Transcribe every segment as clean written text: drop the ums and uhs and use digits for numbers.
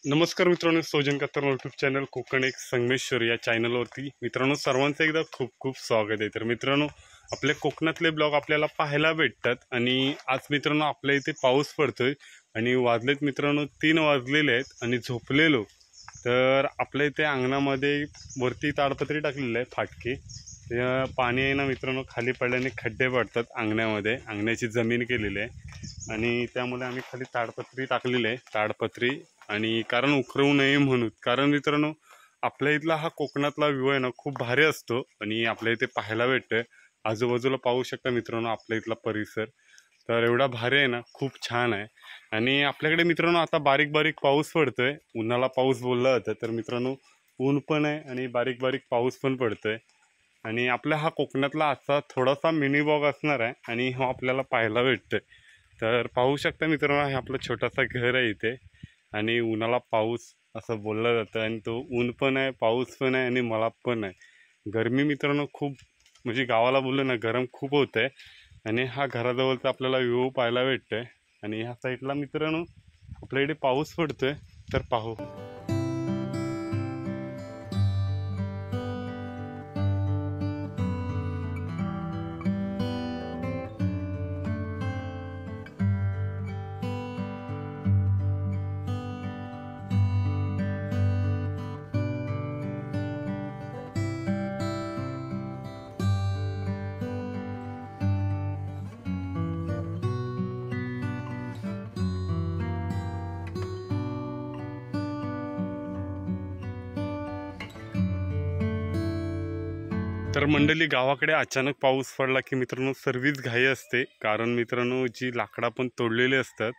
नमस्कार मित्रांनो, सौजन कत्तर YouTube channel Konkan एक संगमेश्वर या चॅनलवरती मित्रांनो सर्वांचं एकदा खूप खूप स्वागत आहे। तर मित्रांनो, आपले कोकणातले ब्लॉग आपल्याला पाहायला भेटतात आणि आज मित्रांनो आपल्या इथे पाऊस पडतोय आणि वाजलेत मित्रांनो 3 वाजलेले आहेत आणि झोपलेलो। तर आपल्या इथे अंगणामध्ये वरती ताडपत्री टाकलेली आहे फाटके, पाणी आहे ना मित्रांनो खाली पडल्याने खड्डे पडतात अंगणामध्ये, अंगणाची जमीन केलेली आहे आणि त्यामुळे आम्ही खाली ताडपत्री टाकलेली आहे, ताडपत्री आणि कारण उकरवू नये म्हणून। कारण मित्रांनो आपल्या इथला हा कोकणातला व्ह्यू आहे ना खूप भारी असतो आणि आपल्या इथे पाहायला भेटतं। आजूबाजूला पाहू शकता मित्रांनो आपल्या इथला परिसर, तर एवढा भारी आहे ना, खूप छान आहे। आणि आपल्याकडे मित्रांनो आता बारीक बारीक पाऊस पडतोय, उन्हाला पाऊस बोलला जातं, तर मित्रांनो ऊन पण आहे आणि बारीक बारीक पाऊस पण पडतोय। आणि आपला हा कोकणातला आजचा थोडासा मिनी ब्लॉग असणार आहे आणि हा आपल्याला पाहायला भेटतोय। तर पाहू शकता मित्रांनो, हे आपलं छोटासा घर आहे इथे आणि उन्हाला पाऊस असं बोललं जातं आणि तो ऊन पण आहे, पाऊस पण आहे आणि मला पण आहे। गरमी मित्रांनो खूप, म्हणजे गावाला बोललं ना गरम खूप होतं आहे आणि हा घराजवळचा आपल्याला व्ह्यू पाहायला भेटतो आहे। आणि ह्या साईडला मित्रांनो आपल्या इकडे पाऊस पडतोय, तर पाहू। तर मंडळी, गावाकडे अचानक पाऊस पडला की मित्रांनो सर्वच घाई असते, कारण मित्रांनो जी लाकडं पण तोडलेली असतात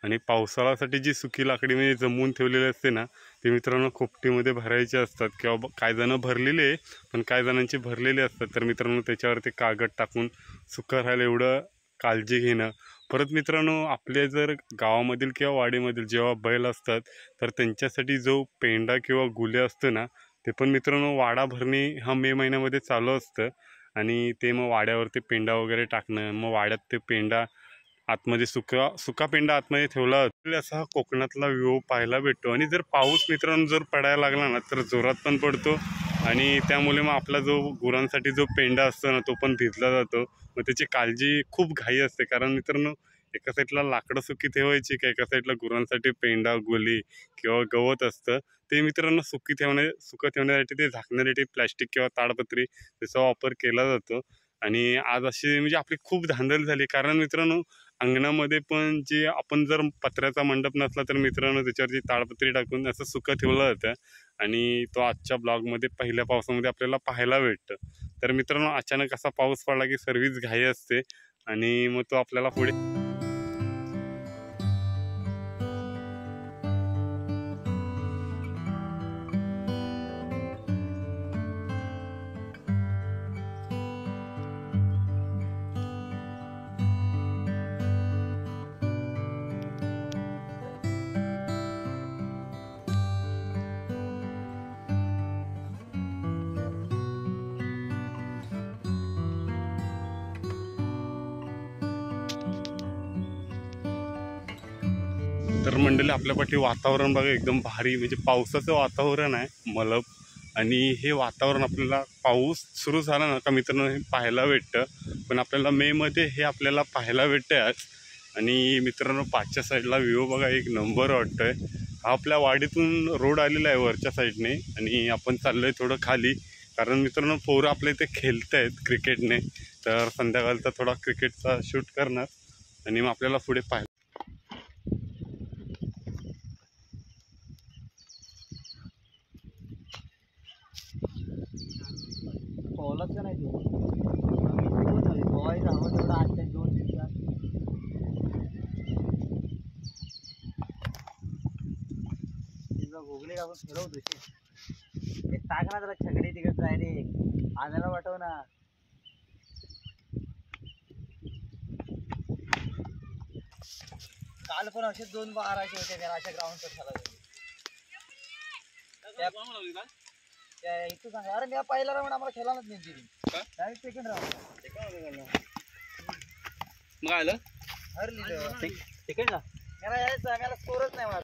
आणि पावसाळ्यासाठी जी सुकी लाकडी म्हणजे जमवून ठेवलेली असते ना, ते मित्रांनो खोपटीमध्ये भरायचे असतात किंवा काही जण भरलेले पण काही जणांची भरलेली असतात। तर मित्रांनो त्याच्यावरती कागद टाकून सुकं राहायला एवढं काळजी घेणं। परत मित्रांनो आपल्या जर गावामधील किंवा वाडीमधील जेव्हा बैल असतात तर त्यांच्यासाठी जो पेंडा किंवा गुले असतो ना, ते पण मित्रांनो वाडा भरणी हा मे महिन्यामध्ये चालू असतं आणि ते मग वाड्यावरती पेंडा वगैरे टाकणं, मग वाड्यात ते पेंडा आतमध्ये सुका पेंडा आतमध्ये ठेवला जातो। असा हा कोकणातला व्ह्यू पाहायला भेटतो। आणि जर पाऊस मित्रांनो जर पडायला लागला ना तर जोरात पण पडतो आणि त्यामुळे मग आपला जो गुरांसाठी जो पेंडा असतो ना तो पण भिजला जातो। मग त्याची काळजी खूप घाई असते, कारण मित्रांनो एका साईडला लाकडं सुकी ठेवायची का एका साईडला गुरांसाठी पेंडा गोली किंवा गवत असतं, ते मित्रांनो सुकं ठेवण्यासाठी ते झाकण्यासाठी प्लॅस्टिक किंवा ताडपत्री त्याचा वापर केला जातो। आणि आज अशी म्हणजे आपली खूप धांदल झाली, कारण मित्रांनो अंगणामध्ये पण जे आपण जर पत्र्याचा मंडप नसला तर मित्रांनो त्याच्यावरती ताडपत्री टाकून असं सुकं ठेवलं जातं आणि तो आजच्या ब्लॉगमध्ये पहिल्या पावसामध्ये आपल्याला पाहायला भेटतं। तर मित्रांनो अचानक असा पाऊस पडला की सर्वच घाई असते आणि मग तो आपल्याला पुढे तर मंडळी आपल्या पाठी वातावरण बघा एकदम भारी, म्हणजे पावसाचं वातावरण आहे मलब। आणि हे वातावरण आपल्याला पाऊस सुरू झाला ना का मित्रांनो हे पाहायला भेटतं, पण आपल्याला मेमध्ये हे आपल्याला पाहायला भेटतं आज। आणि मित्रांनो पाचच्या साईडला व्ह्यू बघा एक नंबर वाटतोय। हा आपल्या वाडीतून रोड आलेला आहे वरच्या साईडने आणि आपण चाललोय थोडं खाली, कारण मित्रांनो पोरं आपल्या इथे खेळत आहेत क्रिकेटने, तर संध्याकाळचा थोडा क्रिकेटचा शूट करणार आणि मग आपल्याला पुढे पाहायला पोहलाच का नाही तू पोहायचं हवं तेवढं आजच्या 2 दिवसात तिला गोगले आपण फिरवतो एक टाक ना, जरा छकडी तिकडे जाय रे, आणायला वाटव ना। काल पण असे 2 बाराचे होते त्याला अशा ग्राउंडवर झाला इथं सांगा। अरे मी पहिला राऊंड आम्हाला खेळायलाच नाही दिली, डायरेक्ट सेकंड राऊंड मग आलं हरली सेकंडला, मला यायचं, मला स्कोरच नाही मला।